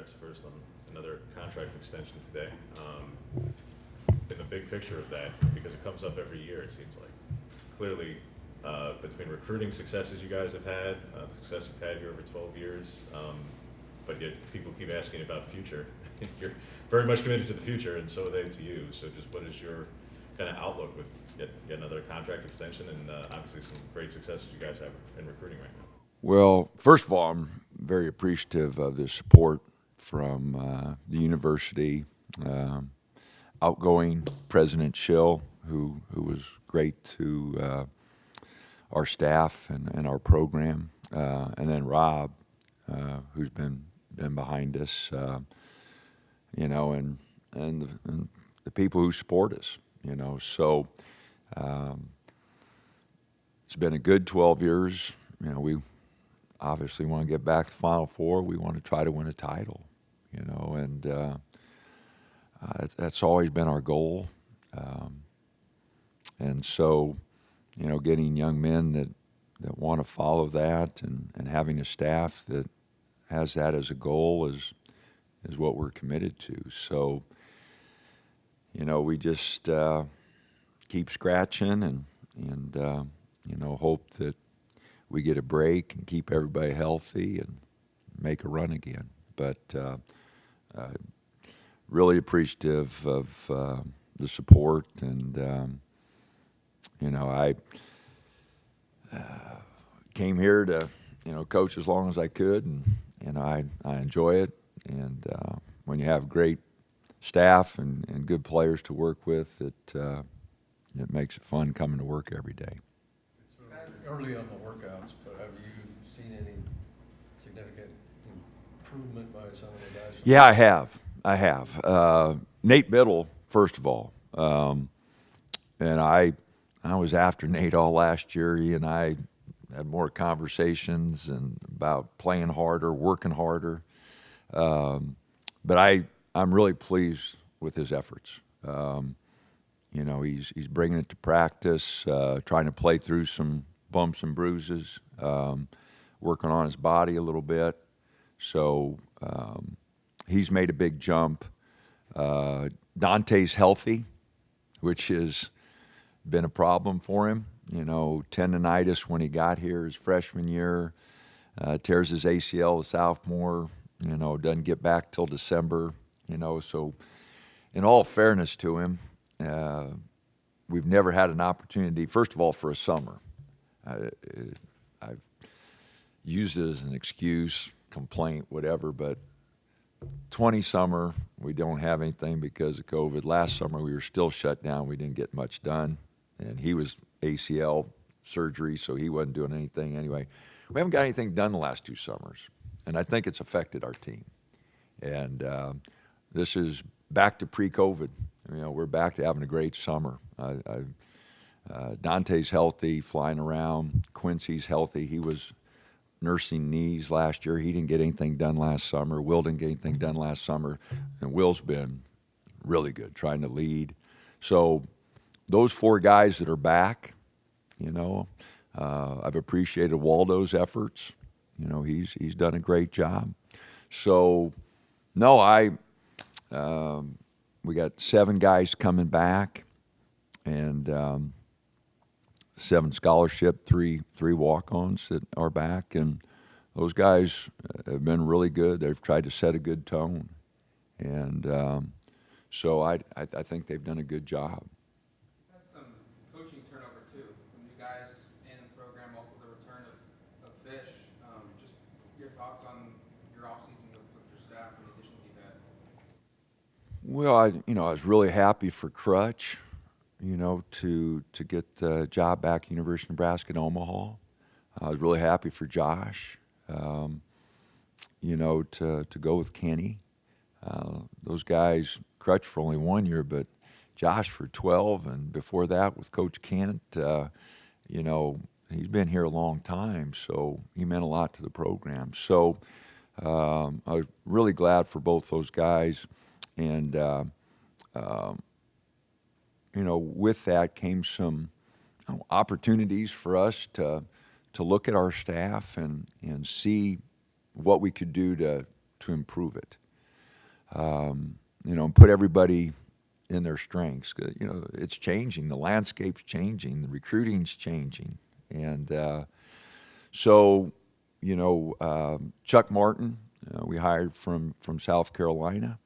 congrats first on another contract extension today. In the big picture of that, because it comes up every year, it seems like. Clearly, between recruiting successes you guys have had, the success you've had here over 12 years, but yet people keep asking about future. You're very much committed to the future, and so are they to you. So just what is your kind of outlook with yet another contract extension and obviously some great successes you guys have in recruiting right now? Well, first of all, I'm very appreciative of the support from the university, outgoing President Schill, who was great to our staff and our program, and then Rob, who's been behind us, and the people who support us, So it's been a good 12 years. We obviously want to get back to the Final Four. We want to try to win a title, and that's always been our goal. And so, getting young men that want to follow that and having a staff that has that as a goal is what we're committed to. So, we just keep scratching and hope that we get a break and keep everybody healthy and make a run again. But really appreciative of the support, and I came here to coach as long as I could, and I enjoy it. And when you have great staff and good players to work with, it makes it fun coming to work every day. It's early on the workouts, but have you seen any significant improvement by some of the guys? Yeah, I have. Nate Biddle, first of all, and I was after Nate all last year. He and I had more conversations and about playing harder, working harder. But I'm really pleased with his efforts. He's bringing it to practice, trying to play through some bumps and bruises, working on his body a little bit. So he's made a big jump. Dante's healthy, which has been a problem for him. Tendonitis when he got here his freshman year, tears his ACL as sophomore, doesn't get back till December, So in all fairness to him, we've never had an opportunity, first of all, for a summer. I've used it as an excuse, complaint, whatever, but 20 summer, we don't have anything because of COVID. Last summer, we were still shut down. We didn't get much done. And he was ACL surgery, so he wasn't doing anything anyway. We haven't got anything done the last 2 summers, and I think it's affected our team. And this is back to pre-COVID. We're back to having a great summer. Dante's healthy, flying around. Quincy's healthy. He was nursing knees last year. He didn't get anything done last summer. Will didn't get anything done last summer. And Will's been really good, trying to lead. So those 4 guys that are back, I've appreciated Waldo's efforts. He's done a great job. So, no, we got 7 guys coming back, and 7 scholarship, 3 walk-ons that are back, and those guys have been really good. They've tried to set a good tone, and so I think they've done a good job. Had some coaching turnover too. From you guys and the program, also the return of Fish. Just your thoughts on your offseason with your staff and the additions you've had. Well, I was really happy for Crutch, to get the job back at University of Nebraska in Omaha. I was really happy for Josh, to go with Kenny. Those guys, Crutch for only 1 year, but Josh for 12, and before that with Coach Kent, he's been here a long time, so he meant a lot to the program. So I was really glad for both those guys, and with that came some opportunities for us to look at our staff and see what we could do to improve it. and put everybody in their strengths. It's changing. The landscape's changing. The recruiting's changing. And so, Chuck Martin, we hired from South Carolina.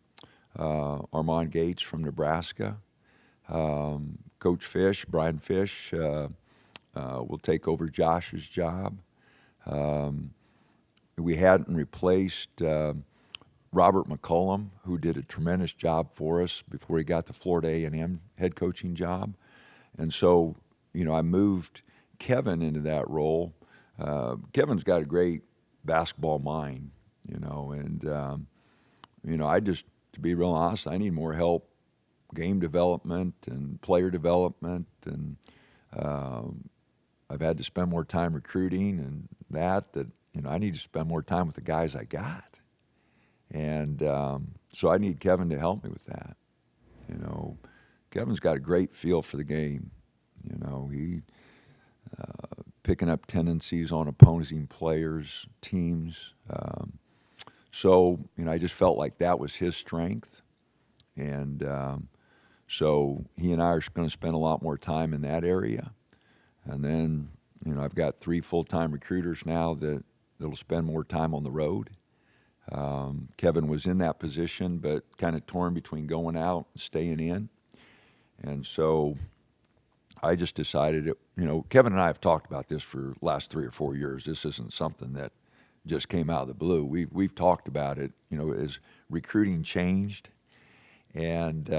Armand Gates from Nebraska. Coach Fish, Brian Fish, will take over Josh's job. We hadn't replaced Robert McCullum, who did a tremendous job for us before he got the Florida A&M head coaching job. And so, I moved Kevin into that role. Kevin's got a great basketball mind, and, I just, to be real honest, I need more help, game development and player development, and I've had to spend more time recruiting and that I need to spend more time with the guys I got. And so I need Kevin to help me with that. Kevin's got a great feel for the game. He picking up tendencies on opposing players, teams. So, I just felt like that was his strength. And so he and I are going to spend a lot more time in that area. And then, I've got 3 full-time recruiters now that'll spend more time on the road. Kevin was in that position, but kind of torn between going out and staying in. And so I just decided, Kevin and I have talked about this for the last 3 or 4 years. This isn't something that just came out of the blue. We've talked about it, as recruiting changed. And,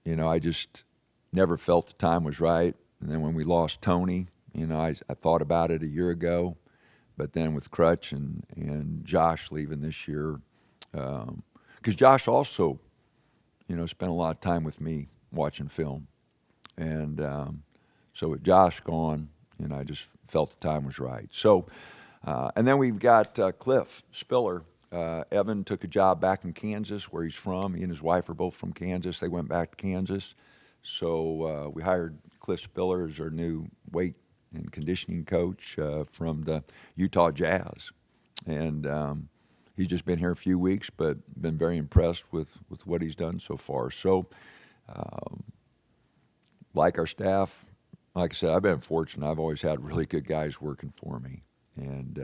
I just never felt the time was right. And then when we lost Tony, I thought about it a year ago. But then with Crutch and Josh leaving this year, because Josh also, spent a lot of time with me watching film. And so with Josh gone, I just felt the time was right. So, and then we've got Cliff Spiller. Evan took a job back in Kansas, where he's from. He and his wife are both from Kansas. They went back to Kansas. So we hired Cliff Spiller as our new weight and conditioning coach from the Utah Jazz. And he's just been here a few weeks, but been very impressed with what he's done so far. So, like our staff, like I said, I've been fortunate. I've always had really good guys working for me. And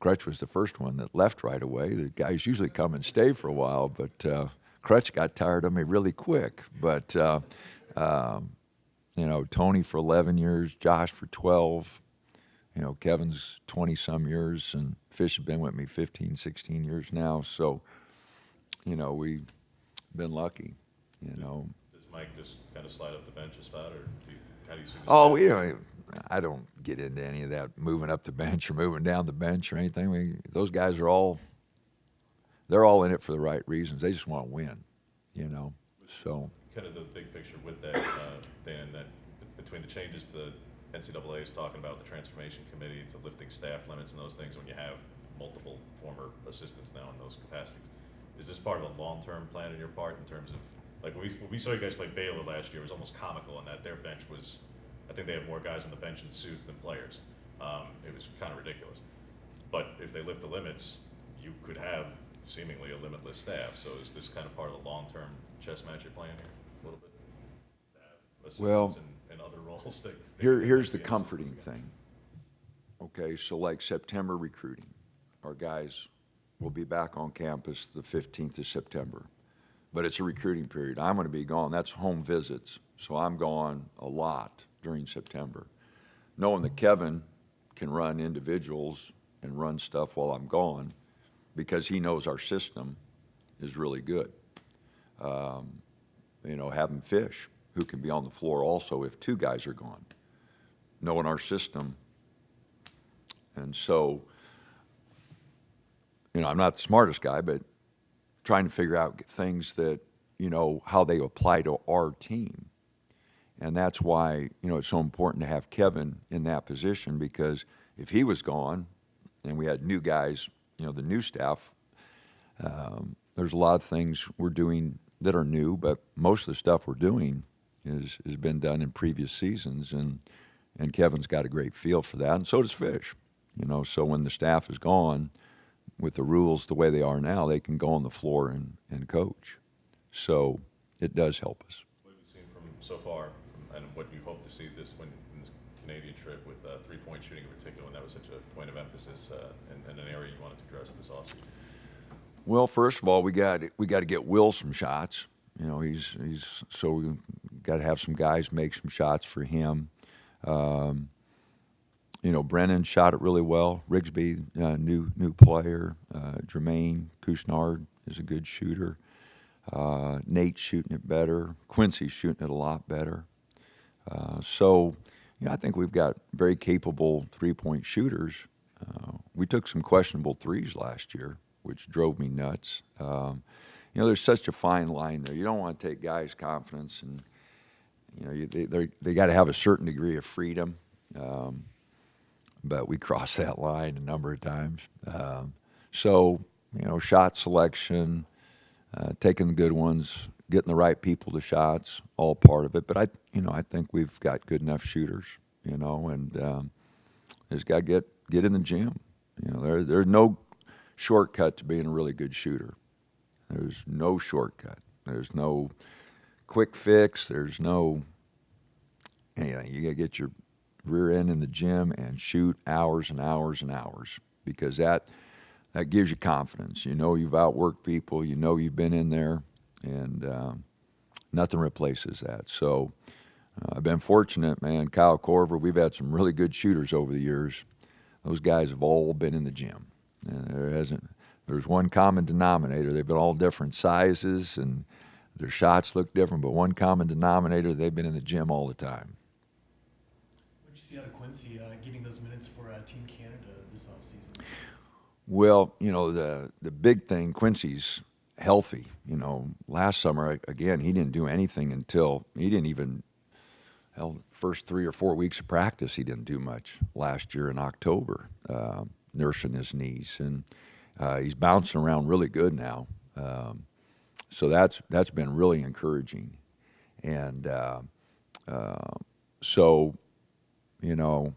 Crutch was the first one that left right away. The guys usually come and stay for a while, but Crutch got tired of me really quick. But, Tony for 11 years, Josh for 12, Kevin's 20-some years, and Fish has been with me 15, 16 years now. So, we've been lucky, Does Mike just kind of slide up the bench a spot, or how do you see this? Oh, I don't get into any of that moving up the bench or moving down the bench or anything. Those guys are they're all in it for the right reasons. They just want to win, so. Kind of the big picture with that, Dan, that between the changes the NCAA is talking about, the transformation committee to lifting staff limits and those things, when you have multiple former assistants now in those capacities, is this part of a long-term plan on your part in terms of, like, when we saw you guys play Baylor last year, it was almost comical in that their bench was, I think they had more guys on the bench in suits than players. It was kind of ridiculous. But if they lift the limits, you could have seemingly a limitless staff. So is this kind of part of the long-term chess match you're playing here a little bit? Assistants and other roles. Here's the comforting thing. Okay, so like September recruiting, our guys will be back on campus the 15th of September. But it's a recruiting period. I'm going to be gone. That's home visits. So I'm gone a lot during September. Knowing that Kevin can run individuals and run stuff while I'm gone, because he knows our system is really good. Having Fish, who can be on the floor also if 2 guys are gone, knowing our system. And so, I'm not the smartest guy, but trying to figure out things that, how they apply to our team. And that's why, it's so important to have Kevin in that position, because if he was gone and we had new guys, the new staff, there's a lot of things we're doing that are new, but most of the stuff we're doing has been done in previous seasons, and Kevin's got a great feel for that, and so does Fish. So when the staff is gone, with the rules the way they are now, they can go on the floor and coach. So it does help us. What have you seen from so far, and what you hope to see in this Canadian trip with three-point shooting in particular, when that was such a point of emphasis and an area you wanted to address this offseason? Well, first of all, we got to get Will some shots. You know, he's so we got to have some guys make some shots for him. You know, Brennan shot it really well. Rigsby, new player. Jermaine Couchnard is a good shooter. Nate's shooting it better. Quincy's shooting it a lot better. So, you know, I think we've got very capable three-point shooters. We took some questionable threes last year, which drove me nuts. You know, there's such a fine line there. You don't want to take guys' confidence, and you know, they got to have a certain degree of freedom. But we crossed that line a number of times. So, you know, shot selection, taking the good ones, getting the right people to shots, all part of it. But I think we've got good enough shooters, you know, and just got to get in the gym. You know, there's no shortcut to being a really good shooter. There's no shortcut. There's no quick fix. There's no anything. You got to get your rear end in the gym and shoot hours and hours and hours, because that gives you confidence. You know you've outworked people. You know you've been in there, and nothing replaces that. So I've been fortunate, man. Kyle Korver, we've had some really good shooters over the years. Those guys have all been in the gym. There's one common denominator. They've been all different sizes, and their shots look different, but one common denominator, they've been in the gym all the time. What did you see out of Quincy getting those minutes for Team Canada this offseason? Well, you know, the big thing, Quincy's healthy. You know, last summer, again, he didn't do anything until he didn't even, first 3 or 4 weeks of practice, he didn't do much last year in October, nursing his knees. And he's bouncing around really good now. So that's been really encouraging. And so, you know,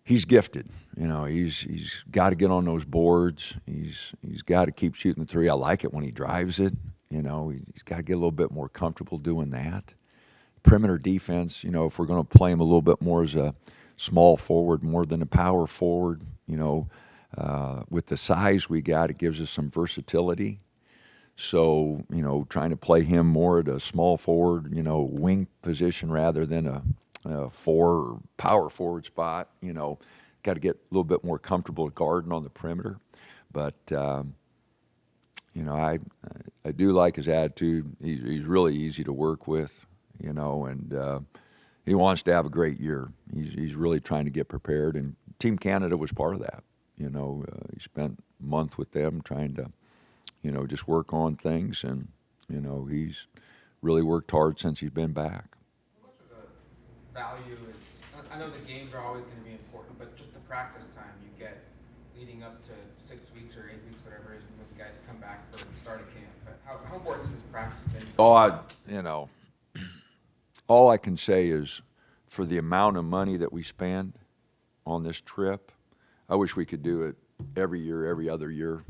he's gifted. You know, he's got to get on those boards. He's got to keep shooting the three. I like it when he drives it. You know, he's got to get a little bit more comfortable doing that. Perimeter defense, you know, if we're going to play him a little bit more as a small forward more than a power forward, you know, with the size we got, it gives us some versatility. So, you know, trying to play him more at a small forward, you know, wing position rather than a four or power forward spot, you know, got to get a little bit more comfortable guarding on the perimeter. But, you know, I do like his attitude. He's really easy to work with, you know, and he wants to have a great year. He's really trying to get prepared, and Team Canada was part of that. You know, he spent a month with them trying to, you know, just work on things, and, you know, he's really worked hard since he's been back. How much of the value is, I know the games are always going to be important, but just the practice time you get leading up to 6 weeks or 8 weeks, whatever it is, when the guys come back for the start of camp. How important has this practice been? You know, all I can say is for the amount of money that we spend on this trip, I wish we could do it every year, every other year.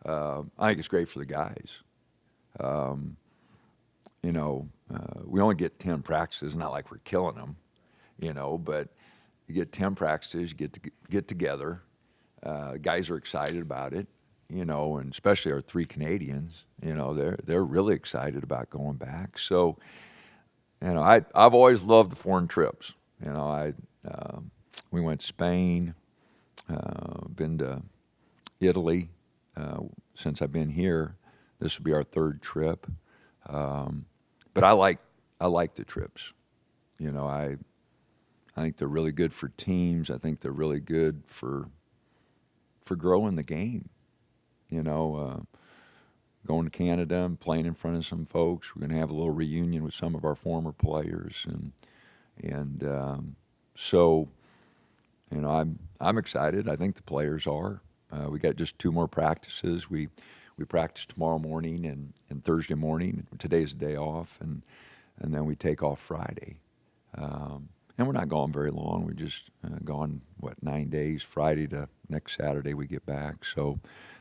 I think it's great for the guys. You know, we only get 10 practices, not like we're killing them, you know, but you get 10 practices, you get together. Guys are excited about it, you know, and especially our 3 Canadians, you know, they're really excited about going back. So, you know, I've always loved the foreign trips. You know, we went to Spain, been to Italy since I've been here. This will be our 3rd trip. But I like the trips. You know, I think they're really good for teams. I think they're really good for growing the game. You know, going to Canada and playing in front of some folks. We're going to have a little reunion with some of our former players, and so, you know, I'm excited. I think the players are. We got just 2 more practices. We practice tomorrow morning and Thursday morning. Today's a day off, and then we take off Friday. And we're not gone very long. We're just gone, 9 days, Friday to next Saturday we get back. So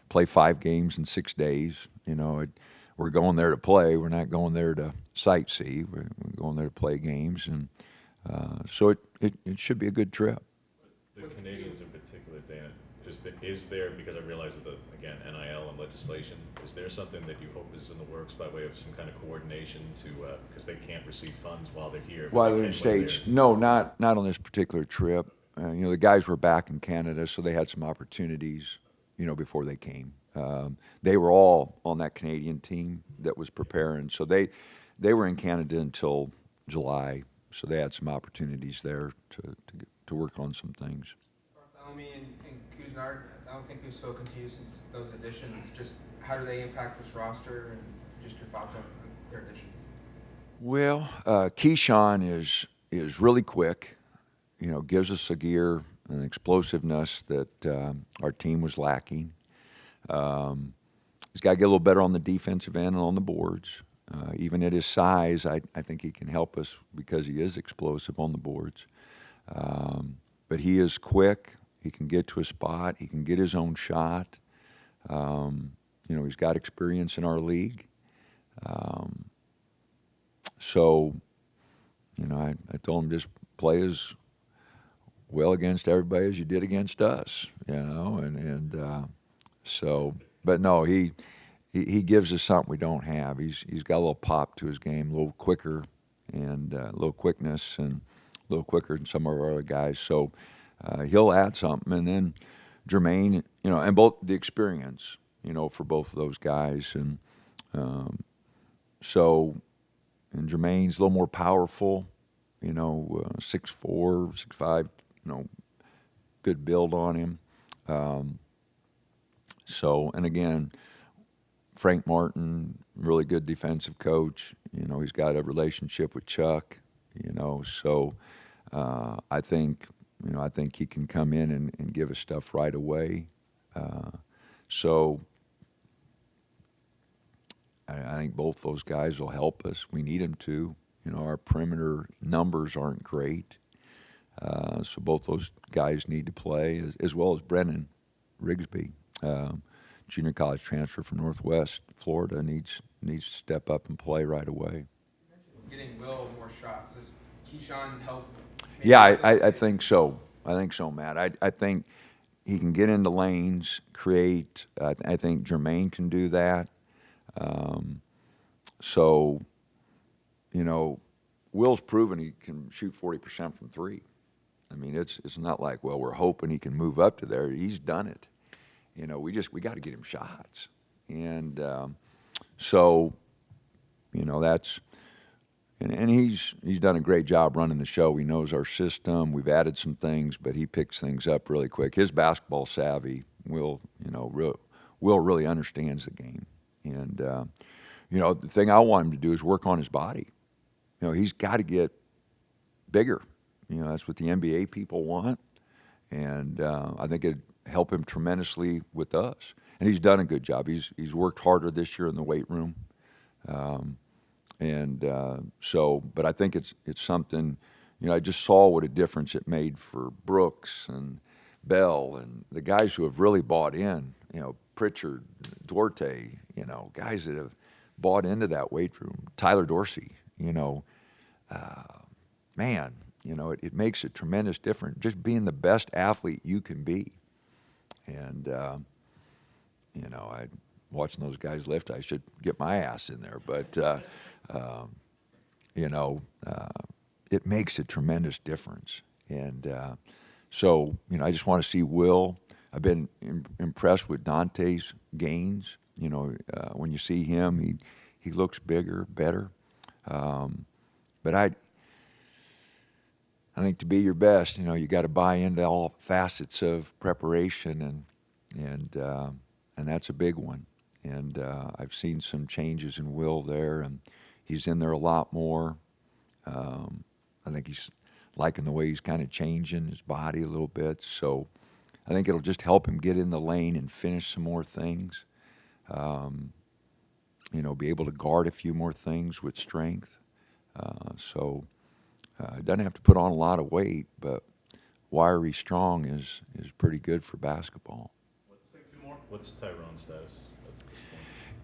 play 5 games in 6 days. We're going there to play. We're not going there to sightsee. We're going there to play games. And so it should be a good trip. The Canadians in particular, Dan, is there, because I realize that again, NIL and legislation, is there something that you hope is in the works by way of some kind of coordination to, because they can't receive funds while they're here? but While they they're in can when States, no, not on this particular trip. The guys were back in Canada, so they had some opportunities, before they came. They were all on that Canadian team that was preparing, so they were in Canada until July, so they had some opportunities there to work on some things. Bartholomew and Kuznar, I don't think we've spoken to you since those additions. Just how do they impact this roster, and just your thoughts on their additions? Well, Keyshawn is really quick. Gives us a gear and explosiveness that our team was lacking. He's got to get a little better on the defensive end and on the boards. Even at his size, I think he can help us because he is explosive on the boards. But he is quick. He can get to a spot. He can get his own shot. He's got experience in our league. So, I told him just play as well against everybody as you did against us, so, but no, he gives us something we don't have. He's got a little pop to his game, a little quicker, and a little quickness, and a little quicker than some of our other guys. So he'll add something. And then Jermaine, and both the experience, for both of those guys. And and Jermaine's a little more powerful, 6'4", 6'5", good build on him. And again, Frank Martin, really good defensive coach. He's got a relationship with Chuck. So I think he can come in and give us stuff right away. So I think both those guys will help us. We need them to. Our perimeter numbers aren't great. So both those guys need to play, as well as Brennan Rigsby, junior college transfer from Northwest Florida, needs to step up and play right away. Getting Will more shots. Does Keyshawn help? Yeah, I think so. I think so, Matt. I think he can get into lanes, create. I think Jermaine can do that. Will's proven he can shoot 40% from 3. I mean, it's not like, well, we're hoping he can move up to there. He's done it. We got to get him shots. And that's, and he's done a great job running the show. He knows our system. We've added some things, but he picks things up really quick. His basketball savvy, Will really understands the game. And, the thing I want him to do is work on his body. He's got to get bigger. That's what the NBA people want. And I think it'd help him tremendously with us. And he's done a good job. He's worked harder this year in the weight room. But I think it's something, I just saw what a difference it made for Brooks and Bell and the guys who have really bought in, Pritchard, Duarte, guys that have bought into that weight room. Tyler Dorsey, it makes a tremendous difference, just being the best athlete you can be. And, watching those guys lift, I should get my ass in there. But, it makes a tremendous difference. And I just want to see Will. I've been impressed with Dante's gains. When you see him, he looks bigger, better. But I think to be your best, you got to buy into all facets of preparation, and that's a big one. And I've seen some changes in Will there, and he's in there a lot more. I think he's liking the way he's kind of changing his body a little bit. So I think it'll just help him get in the lane and finish some more things. Be able to guard a few more things with strength. Doesn't have to put on a lot of weight, but wiry, strong is pretty good for basketball. What's Tyrone's status at this point?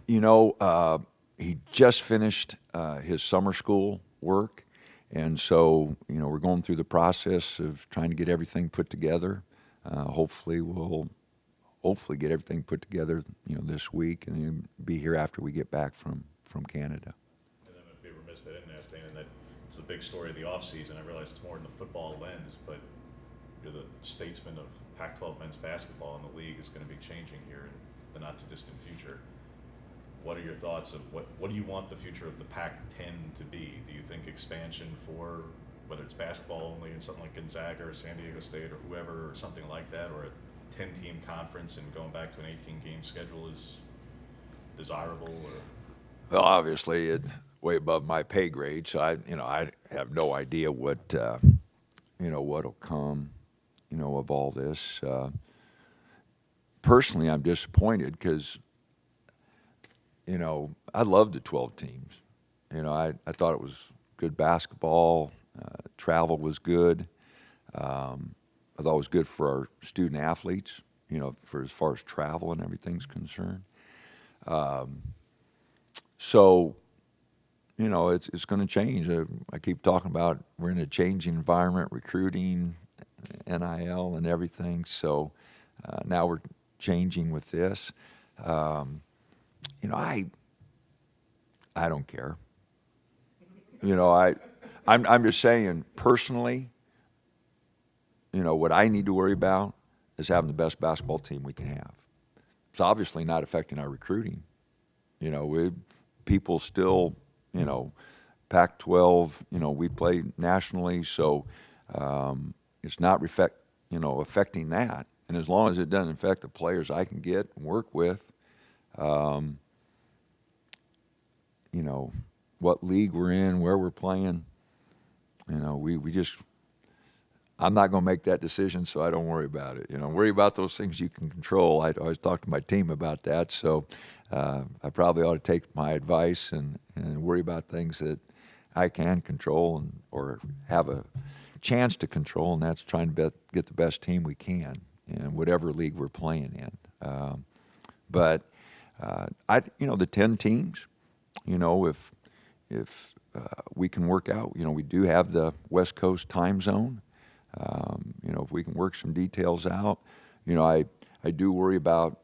You know, he just finished his summer school work, and so we're going through the process of trying to get everything put together. We'll hopefully get everything put together this week, and he'll be here after we get back from Canada. And then I'd be remiss if I didn't ask Dana that it's the big story of the offseason. I realize it's more in the football lens, but you're the statesman of Pac-12 men's basketball, and the league is going to be changing here in the not-too-distant future. What are your thoughts of what do you want the future of the Pac-10 to be? Do you think expansion for whether it's basketball only in something like Gonzaga or San Diego State or whoever or something like that, or a 10-team conference and going back to an 18-game schedule is desirable? Or Well, obviously, it's way above my pay grade, so I have no idea what'll come, of all this. Personally, I'm disappointed because, I loved the 12 teams. I thought it was good basketball. Travel was good. I thought it was good for our student athletes, for as far as travel and everything's concerned. So, it's going to change. I keep talking about we're in a changing environment, recruiting, NIL, and everything. So now we're changing with this. I don't care. I'm just saying personally. What I need to worry about is having the best basketball team we can have. It's obviously not affecting our recruiting. People still, Pac-12, we play nationally, so it's not affecting that. And as long as it doesn't affect the players I can get and work with, what league we're in, where we're playing, we just, I'm not going to make that decision, so I don't worry about it. Worry about those things you can control. I always talk to my team about that, so I probably ought to take my advice and worry about things that I can control or have a chance to control, and that's trying to get the best team we can in whatever league we're playing in. But the 10 teams, if we can work out, we do have the West Coast time zone. If we can work some details out, I do worry about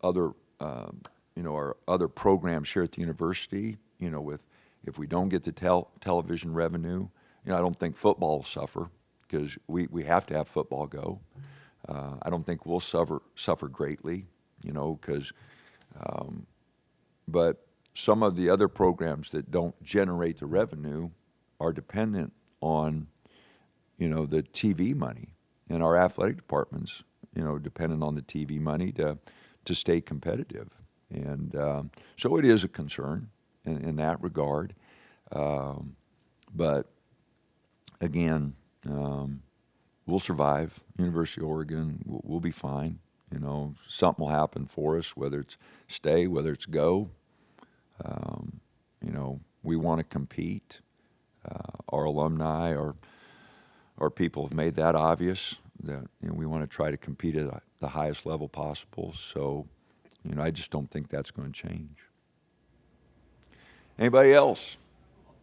other, our other programs here at the university, if we don't get the television revenue, I don't think football will suffer because we have to have football go. I don't think we'll suffer greatly, because, but some of the other programs that don't generate the revenue are dependent on, the TV money, and our athletic departments, dependent on the TV money to stay competitive. And so it is a concern in that regard. But again, we'll survive. University of Oregon, we'll be fine. Something will happen for us, whether it's stay, whether it's go. We want to compete. Our alumni, our people have made that obvious that we want to try to compete at the highest level possible. So, I just don't think that's going to change. Anybody else?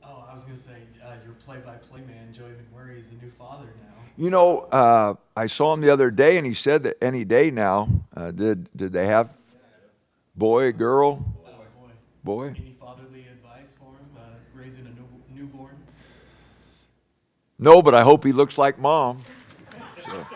Oh, I was going to say, your play-by-play man, Joey McMurray, is a new father now. I saw him the other day, and he said that any day now. Did they have boy, girl? Boy. Any fatherly advice for him, raising a newborn? No, but I hope he looks like mom. So.